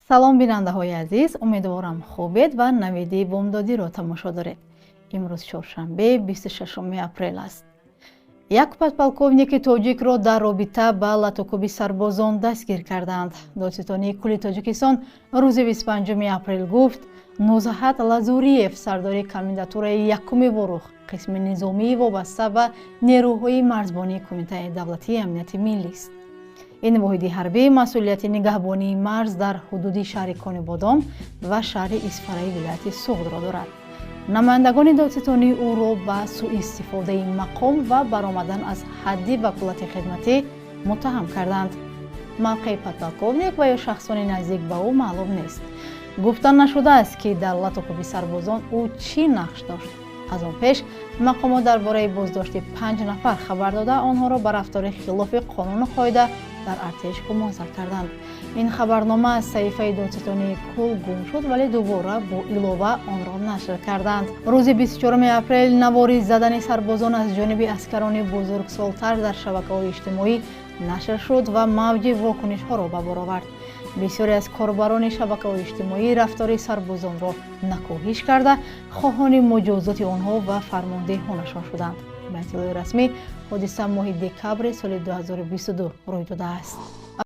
салом бинандаҳои азиз, умедворам хубед ва навиди бомдодиро тамошо доред. имрӯз чоршанбе 26 апрел аст. Як подполковники тоҷикро дар робита ба латокуби сарбозон дастгир карданд. Додситонии кулли Тоҷикистон рӯзи 25 апрел гуфт, Нузҳат Лазуриев, сардори комендатураи якуми ворух, қисми низомии вобаста ба нерӯҳои марзбонии Кумитаи давлатии амнияти миллист. ин воҳиди ҳарбӣ масъулияти нигаҳбонии марз дар ҳудуди шаҳри Конибодом ва шаҳри Исфараи вилояти Суғдро дорад. намояндагони додситонӣ ӯро ба сӯистифодаи мақом ва баромадан аз ҳадди ваколати хидматӣ муттаҳам карданд. мавқеи подполковник ва ё шахсони наздик ба ӯ маълум нест. гуфта нашудааст, ки дар латокуби сарбозон ӯ чӣ нақш дошт. аз он пеш мақомот дар бораи боздошти 5 нафар хабар дода, онҳоро ба рафтори хилофи қонуну қоида дар артиш гумонзад карданд. ин хабарнома аз саҳифаи додситонии кул гум шуд, вале дубора бо илова онро нашр карданд. рӯзи 24 апрел навори задани сарбозон аз ҷониби аскарони бузургсолтар дар шабакаҳои иҷтимоӣ нашр шуд ва мавҷи вокунишҳоро ба бор овард. бисёре аз корбарони шабакаҳои иҷтимоӣ рафтори сарбозонро накӯҳиш карда, хоҳони муҷозоти онҳо ва фармондеҳонашон шуданд. ба иттилои расмӣ ҳодиса моҳи декабри соли 2022 рӯй додааст.